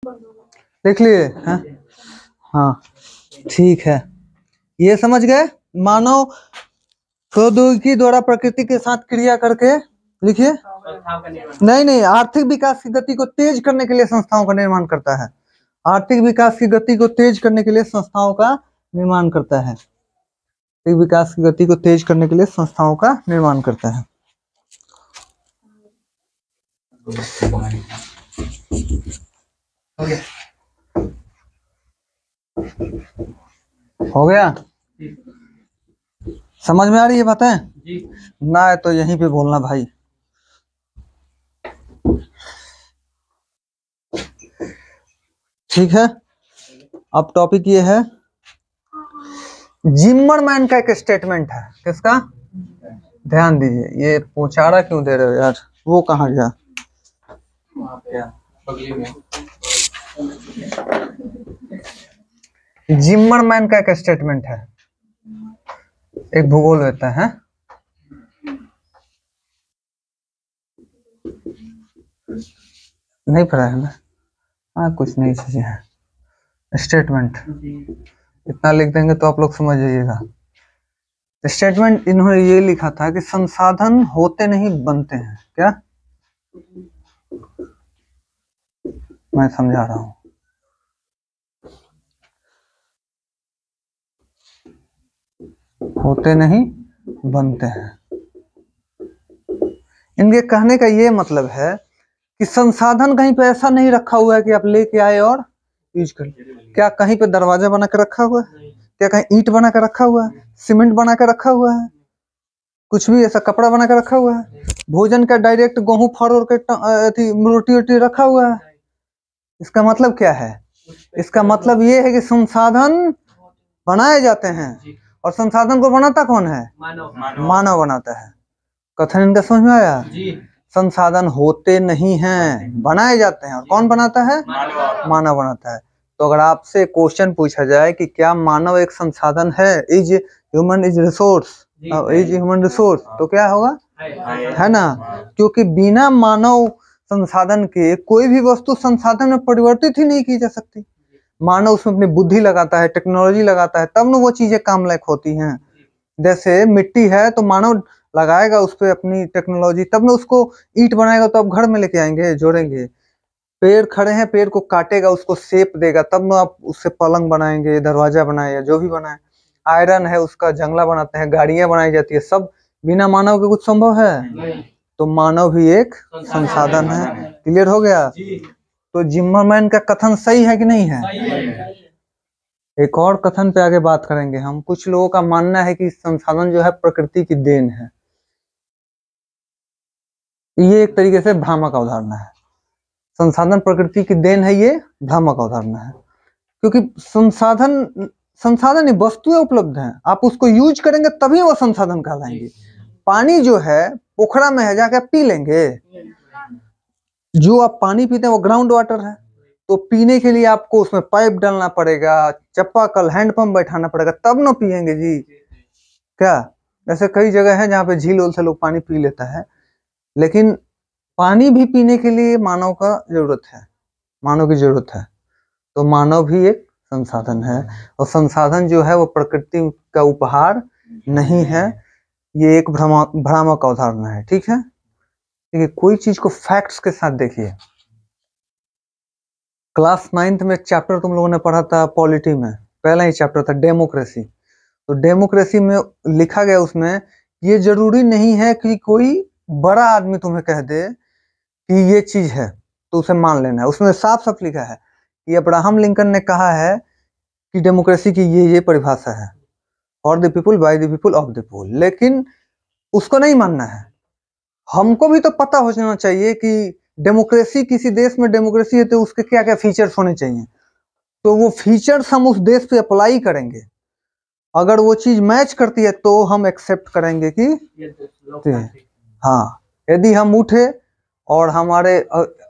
लिख लिए हैं? हाँ ठीक है, ये समझ गए। मानव प्रौद्योगिकी द्वारा प्रकृति के साथ क्रिया करके, लिखिए। नहीं, आर्थिक विकास की गति को तेज करने के लिए संस्थाओं का निर्माण करता है। आर्थिक विकास की गति को तेज करने के लिए संस्थाओं का निर्माण करता है। आर्थिक विकास की गति को तेज करने के लिए संस्थाओं का निर्माण करता है। हो गया? समझ में आ रही है बातें? ना है तो यहीं पे बोलना भाई। ठीक है, अब टॉपिक ये है, जिम्मरमैन का एक स्टेटमेंट है। किसका? ध्यान दीजिए। ये पोचारा क्यों दे रहे हो यार? वो कहाँ गया? जिम्मरमैन का एक स्टेटमेंट है, एक भूगोल होता है। नहीं पढ़ा है ना? हाँ, कुछ नई चीजें हैं। स्टेटमेंट इतना लिख देंगे तो आप लोग समझ जाइएगा। स्टेटमेंट इन्होंने ये लिखा था कि संसाधन होते नहीं बनते हैं। क्या? मैं समझा रहा हूं। होते नहीं बनते हैं। इनके कहने का ये मतलब है कि संसाधन कहीं पे ऐसा नहीं रखा हुआ है कि आप लेके आए और यूज कर। क्या कहीं पे दरवाजा बना कर रखा हुआ है? क्या कहीं ईंट बना कर रखा हुआ है? सीमेंट बना कर रखा हुआ है? कुछ भी ऐसा कपड़ा बना कर रखा हुआ है? भोजन का डायरेक्ट गेहूं फरोड़ के रोटी वोटी रखा हुआ है? इसका मतलब क्या है? इसका मतलब ये है कि संसाधन बनाए जाते हैं, और संसाधन को बनाता कौन है? मानव बनाता है। कथन इनका समझ में आया? संसाधन होते नहीं हैं, बनाए जाते हैं। और कौन बनाता है? मानव बनाता है। तो अगर आपसे क्वेश्चन पूछा जाए कि क्या मानव एक संसाधन है, is human is resource, is human resource, तो क्या होगा? है ना? क्योंकि बिना मानव संसाधन के कोई भी वस्तु संसाधन में परिवर्तित ही नहीं की जा सकती। मानव उसमें अपनी बुद्धि लगाता है, टेक्नोलॉजी लगाता है, तब ना वो चीजें काम लायक होती हैं। जैसे मिट्टी है तो मानव लगाएगा उस पर अपनी टेक्नोलॉजी, तब ना उसको ईंट बनाएगा तो आप घर में लेके आएंगे, जोड़ेंगे। पेड़ खड़े हैं, पेड़ को काटेगा, उसको शेप देगा, तब ना आप उससे पलंग बनाएंगे, दरवाजा बनाए या जो भी बनाए। आयरन है, उसका जंगला बनाते हैं, गाड़ियां बनाई जाती है। सब बिना मानव के कुछ संभव है? तो मानव भी एक संसाधन है। क्लियर हो गया? तो जिम्मरमैन का कथन सही है कि नहीं है? एक और कथन पे आगे बात करेंगे हम। कुछ लोगों का मानना है कि संसाधन जो है प्रकृति की देन है। ये एक तरीके से भ्रामक अवधारणा है। संसाधन प्रकृति की देन है, ये भ्रामक अवधारणा है। क्योंकि संसाधन वस्तुएं उपलब्ध हैं, आप उसको यूज करेंगे तभी वो संसाधन कहलाएंगे। पानी जो है पोखरा में है, जाके पी लेंगे। जो आप पानी पीते हैं वो ग्राउंड वाटर है, तो पीने के लिए आपको उसमें पाइप डालना पड़ेगा, चापाकल हैंडपंप बैठाना पड़ेगा, तब ना पियेंगे जी। क्या? ऐसे कई जगह है जहाँ पे झील उल से लोग पानी पी लेता है, लेकिन पानी भी पीने के लिए मानव का जरूरत है, मानव की जरूरत है। तो मानव भी एक संसाधन है, और संसाधन जो है वो प्रकृति का उपहार नहीं है। ये एक भ्रामक अवधारणा है। ठीक है? देखिए, कोई चीज को फैक्ट्स के साथ देखिए। क्लास 9th में चैप्टर तुम लोगों ने पढ़ा था पॉलिटी में, पहला ही चैप्टर था डेमोक्रेसी। तो डेमोक्रेसी में लिखा गया उसमें, ये जरूरी नहीं है कि कोई बड़ा आदमी तुम्हें कह दे कि ये चीज है तो उसे मान लेना है। उसमें साफ साफ लिखा है कि अब्राहम लिंकन ने कहा है कि डेमोक्रेसी की ये परिभाषा है, for the people, by the people, of the people. लेकिन उसको नहीं मानना है। हमको भी तो पता हो जाना चाहिए कि डेमोक्रेसी, किसी देश में डेमोक्रेसी है तो उसके क्या क्या फीचर्स होने चाहिए, तो वो फीचर्स हम उस देश पे अप्लाई करेंगे। अगर वो चीज मैच करती है तो हम एक्सेप्ट करेंगे कि हाँ। यदि हम उठे और हमारे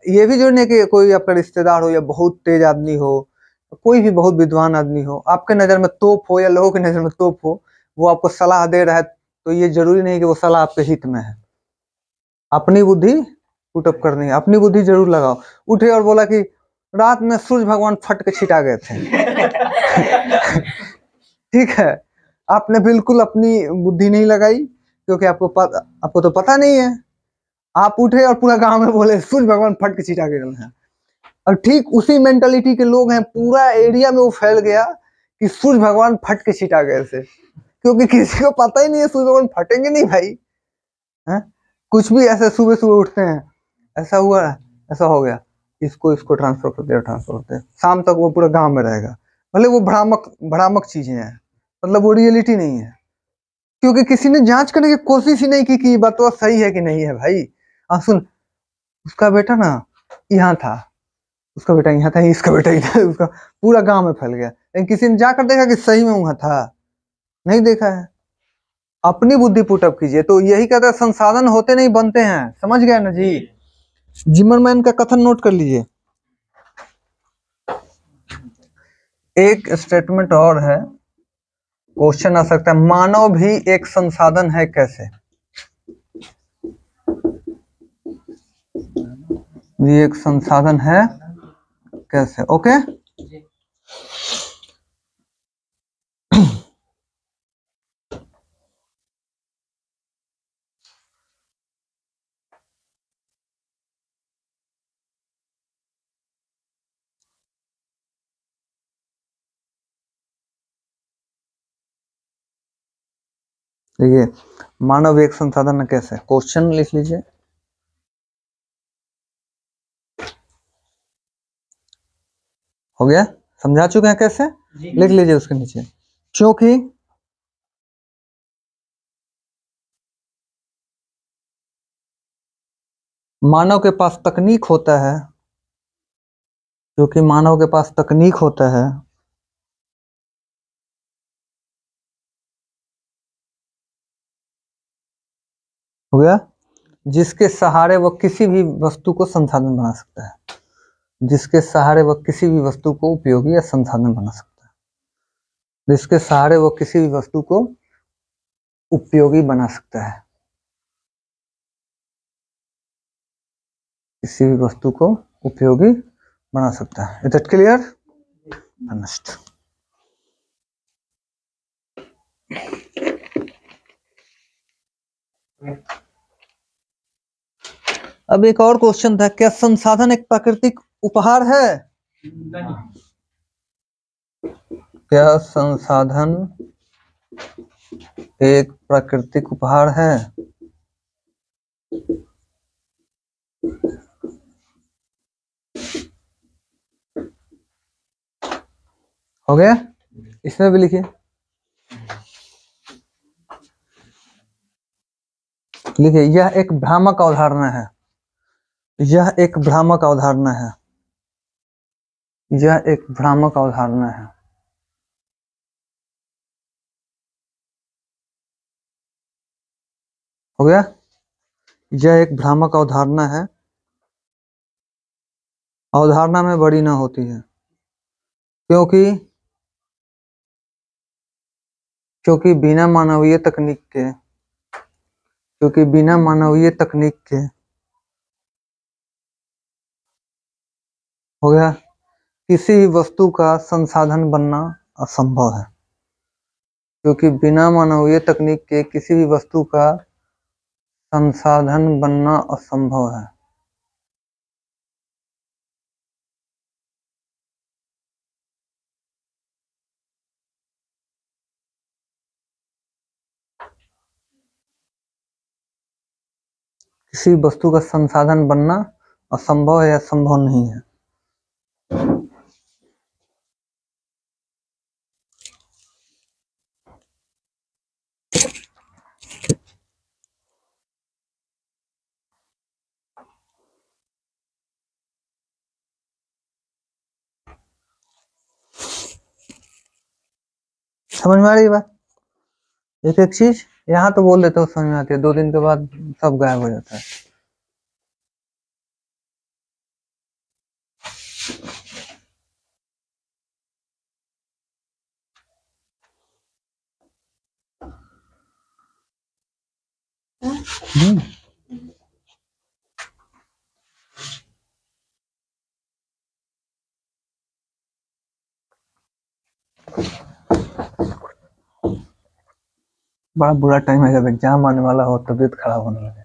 ये भी जो नहीं कि कोई आपका रिश्तेदार हो या बहुत तेज आदमी हो, कोई भी बहुत विद्वान आदमी हो, आपके नजर में तोप हो या लोगों की नजर में तोप हो, वो आपको सलाह दे रहा है, तो ये जरूरी नहीं कि वो सलाह आपके हित में है। अपनी बुद्धि पुटअप करनी है, अपनी बुद्धि जरूर लगाओ। उठे और बोला कि रात में सूर्य भगवान फट के छिटा गए थे। ठीक है, आपने बिल्कुल अपनी बुद्धि नहीं लगाई, क्योंकि आपको तो पता नहीं है। आप उठे और पूरा गांव में बोले सूर्य भगवान फट के छिटा गए हैं। और ठीक उसी मेंटालिटी के लोग हैं, पूरा एरिया में वो फैल गया कि सूर्य भगवान फट के छिटा गए थे, क्योंकि किसी को पता ही नहीं है सूर्य भगवान फटेंगे नहीं भाई। है कुछ भी ऐसे सुबह सुबह उठते हैं, ऐसा हुआ, ऐसा हो गया, इसको ट्रांसफर कर दिया, ट्रांसफर करते हैं, शाम तक वो पूरा गांव में रहेगा। भले वो भ्रामक भ्रामक चीजें हैं, मतलब वो रियलिटी नहीं है, क्योंकि किसी ने जांच करने की कोशिश ही नहीं की कि बात तो सही है कि नहीं है भाई। सुन, उसका बेटा ना यहाँ था, उसका बेटा यहाँ था, इसका बेटा इधर, उसका पूरा गांव में फैल गया, लेकिन किसी ने जाकर देखा कि सही में वहां था? नहीं देखा है। अपनी बुद्धि पुटअप कीजिए। तो यही कहते हैं संसाधन होते नहीं बनते हैं, समझ गए ना जी। जिमरमैन का कथन नोट कर लीजिए। एक स्टेटमेंट और है, क्वेश्चन आ सकता है, मानव भी एक संसाधन है कैसे? ये एक संसाधन है कैसे? ओके, देखिए, मानव एक संसाधन है कैसे, क्वेश्चन लिख लीजिए। हो गया, समझा चुके हैं कैसे? लिख लीजिए उसके नीचे, क्योंकि मानव के पास तकनीक होता है, क्योंकि मानव के पास तकनीक होता है, हो गया, जिसके सहारे वह किसी भी वस्तु को संसाधन बना सकता है, जिसके सहारे वह किसी भी वस्तु को उपयोगी या संसाधन बना सकता है, जिसके सहारे वह किसी भी वस्तु को उपयोगी बना सकता है, किसी भी वस्तु को उपयोगी बना सकता है। Is it clear? नेक्स्ट, अब एक और क्वेश्चन था, क्या संसाधन एक प्राकृतिक उपहार है? क्या संसाधन एक प्राकृतिक उपहार है? हो गया, इसमें भी लिखिए, लिखिए, यह एक भ्रामक अवधारणा है, यह एक भ्रामक अवधारणा है, यह एक भ्रामक अवधारणा है। हो गया, यह एक भ्रामक अवधारणा है, अवधारणा में बड़ी ना होती है, क्योंकि बिना मानवीय तकनीक के, क्योंकि बिना मानवीय तकनीक के, हो गया, किसी भी वस्तु का संसाधन बनना असंभव है, क्योंकि बिना मानवीय तकनीक के किसी भी वस्तु का संसाधन बनना असंभव है। किसी वस्तु का संसाधन बनना असंभव है या संभव नहीं है। समझ में आ रही बात? एक एक चीज यहाँ तो बोल देते हो, समझ में आती है, 2 दिन के बाद सब गायब हो जाता है। बड़ा बुरा टाइम है जब एग्जाम आने वाला हो, तबीयत खराब होने लगे।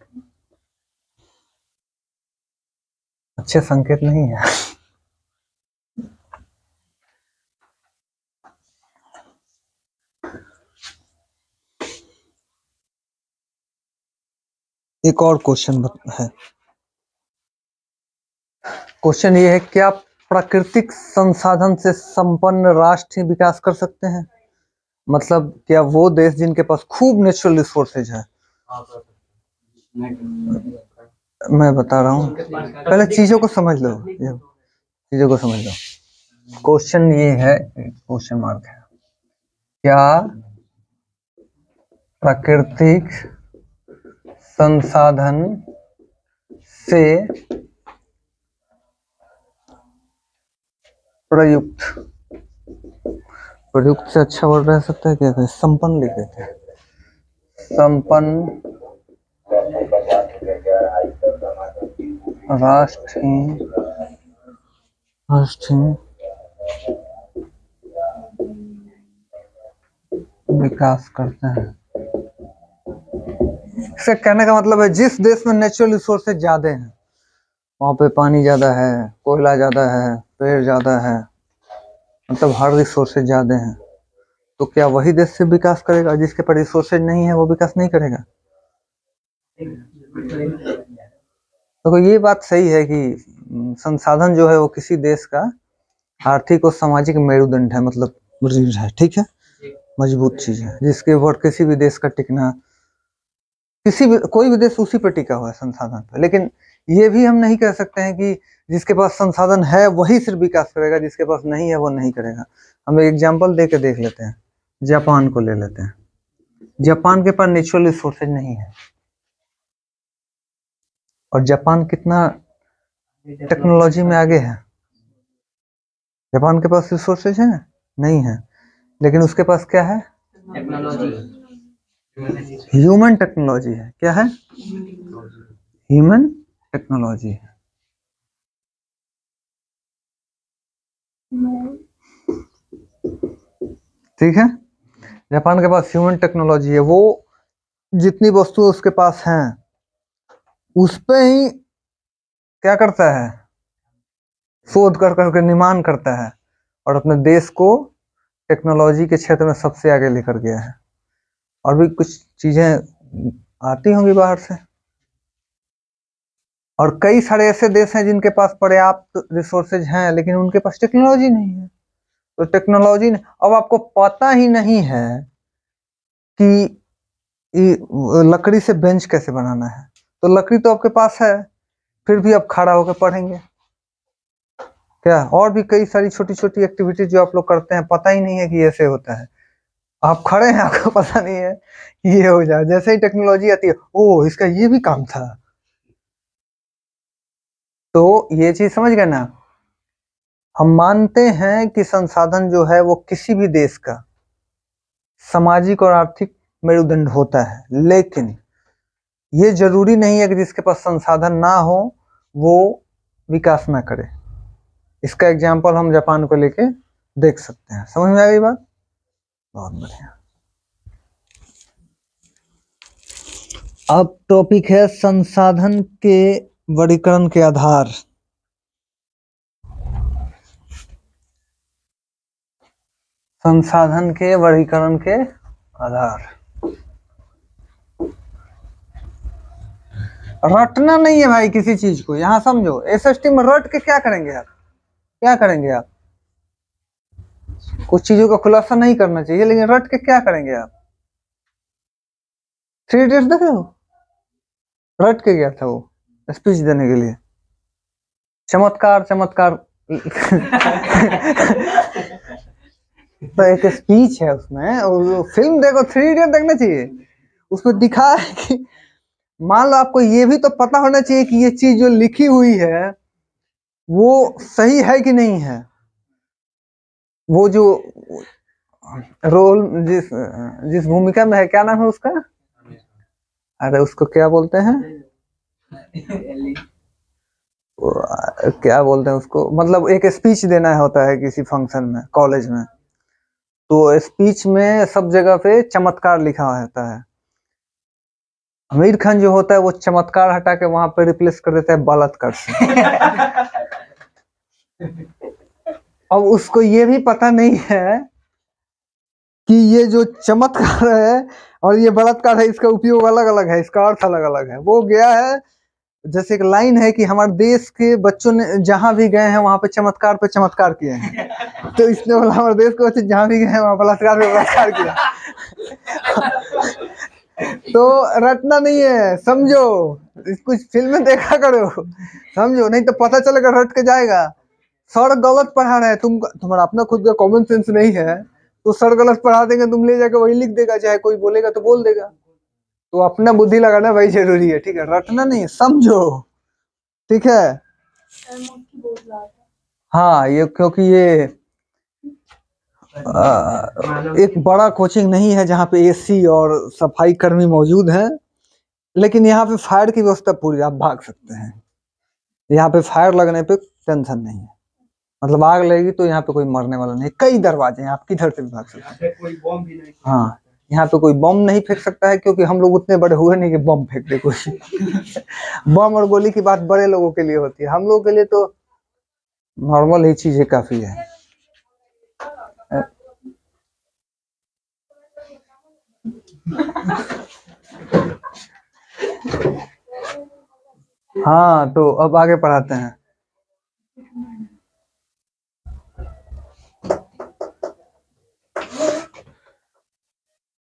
अच्छे संकेत नहीं है। एक और क्वेश्चन है। क्वेश्चन ये है, क्या प्राकृतिक संसाधन से संपन्न राष्ट्र ही विकास कर सकते हैं? मतलब क्या वो देश जिनके पास खूब नेचुरल रिसोर्सेज है। मैं बता रहा हूँ, पहले चीजों को समझ लो, चीजों को समझ लो। क्वेश्चन ये है, क्वेश्चन मार्क है, क्या प्राकृतिक संसाधन से प्रयुक्त से अच्छा वर्ड रह सकता है क्या? संपन्न लिख देते हैं, संपन्न राष्ट्र विकास करते हैं। इससे कहने का मतलब है, जिस देश में नेचुरल रिसोर्सेज ज्यादा हैं, वहां पे पानी ज्यादा है, कोयला ज्यादा है, पेड़ ज्यादा है, मतलब हर रिसोर्सेज ज्यादा हैं, तो क्या वही देश से विकास करेगा? जिसके पास रिसोर्सेज नहीं है वो विकास नहीं करेगा। तो ये बात सही है कि संसाधन जो है वो किसी देश का आर्थिक और सामाजिक मेरुदंड है, मतलब रीढ़ है, ठीक है, मजबूत चीज है, जिसके ऊपर किसी भी देश का टिकना, कोई भी देश उसी पर टिका हुआ है, संसाधन पे। लेकिन ये भी हम नहीं कह सकते हैं कि जिसके पास संसाधन है वही सिर्फ विकास करेगा, जिसके पास नहीं है वो नहीं करेगा। हम एक एग्जाम्पल दे के देख लेते हैं, जापान को ले लेते हैं। जापान के पास नेचुरल रिसोर्सेज नहीं है, और जापान कितना टेक्नोलॉजी में आगे है। जापान के पास रिसोर्सेज है नहीं है, लेकिन उसके पास क्या है? ह्यूमन टेक्नोलॉजी है। क्या है? ह्यूमन टेक्नोलॉजी है। ठीक है, जापान के पास ह्यूमन टेक्नोलॉजी है। वो जितनी वस्तु उसके पास हैं उस पे ही क्या करता है? शोध कर करके निर्माण करता है, और अपने देश को टेक्नोलॉजी के क्षेत्र में सबसे आगे लेकर गया है। और भी कुछ चीजें आती होंगी बाहर से, और कई सारे ऐसे देश हैं जिनके पास पर्याप्त रिसोर्सेज हैं लेकिन उनके पास टेक्नोलॉजी नहीं है। तो टेक्नोलॉजी, अब आपको पता ही नहीं है कि लकड़ी से बेंच कैसे बनाना है, तो लकड़ी तो आपके पास है, फिर भी आप खड़ा होकर पढ़ेंगे क्या? और भी कई सारी छोटी छोटी एक्टिविटीज जो आप लोग करते हैं, पता ही नहीं है कि ऐसे होता है। आप खड़े हैं, आपको पता नहीं है कि ये हो जाए, जैसे ही टेक्नोलॉजी आती है, ओ इसका ये भी काम था। तो ये चीज समझ गए ना? हम मानते हैं कि संसाधन जो है वो किसी भी देश का सामाजिक और आर्थिक मेरुदंड होता है, लेकिन ये जरूरी नहीं है कि जिसके पास संसाधन ना हो वो विकास ना करे। इसका एग्जाम्पल हम जापान को लेके देख सकते हैं। समझ में आ गई बात? बहुत बढ़िया। अब टॉपिक है संसाधन के वर्गीकरण के आधार। संसाधन के वर्गीकरण के आधार। रटना नहीं है भाई किसी चीज को, यहां समझो। एसएसटी में रट के क्या करेंगे आप? क्या करेंगे आप? कुछ चीजों का खुलासा नहीं करना चाहिए, लेकिन रट के क्या करेंगे आप? 3 इडियट्स देख रहे हो? रट के गया था वो स्पीच देने के लिए, चमत्कार चमत्कार। तो एक स्पीच है उसमें, और फिल्म देखो, 3 इडियट देखना चाहिए। उसमें दिखा है कि मान लो आपको ये भी तो पता होना चाहिए कि ये चीज जो लिखी हुई है वो सही है कि नहीं है। वो जो रोल जिस भूमिका में है, क्या नाम है उसका? अरे उसको क्या बोलते हैं? क्या बोलते हैं उसको? मतलब एक स्पीच देना होता है किसी फंक्शन में, कॉलेज में, तो स्पीच में सब जगह पे चमत्कार लिखा होता है। आमिर खान जो होता है वो चमत्कार हटा के वहां पे रिप्लेस कर देता है बलात्कार से। अब उसको ये भी पता नहीं है कि ये जो चमत्कार है और ये बलात्कार है, इसका उपयोग अलग अलग है, इसका अर्थ अलग अलग है। वो गया है, जैसे एक लाइन है कि हमारे देश के बच्चों ने जहां भी गए हैं वहां पे चमत्कार किए हैं। तो इसने बोला हमारे देश के बच्चे जहां भी गए हैं वहां बलात्कार पे बलात्कार किया। तो रटना नहीं है, समझो, कुछ फिल्में देखा करो, समझो, नहीं तो पता चलेगा रट के जाएगा। सर गलत पढ़ा रहे हैं, तुम्हारा अपना खुद का कॉमन सेंस नहीं है तो सर गलत पढ़ा देंगे, तुम ले जाके वही लिख देगा, चाहे कोई बोलेगा तो बोल देगा। तो अपना बुद्धि लगाना भाई जरूरी है, ठीक है, रटना नहीं है, समझो, ठीक है। हाँ, ये क्योंकि ये एक बड़ा कोचिंग नहीं है जहाँ पे एसी और सफाई कर्मी मौजूद हैं, लेकिन यहाँ पे फायर की व्यवस्था पूरी, आप भाग सकते हैं। यहाँ पे फायर लगने पे टेंशन नहीं है, मतलब आग लगेगी तो यहाँ पे कोई मरने वाला नहीं। कई दरवाजे हैं, आप किधर से भी भाग सकते हैं। कोई बम भी नहीं, हाँ, यहाँ पे कोई बम नहीं फेंक सकता है, क्योंकि हम लोग उतने बड़े हुए नहीं कि बम फेंक दे कोई। बम और गोली की बात बड़े लोगों के लिए होती है, हम लोगों के लिए तो नॉर्मल ही चीजें काफी है। हाँ, तो अब आगे पढ़ाते हैं।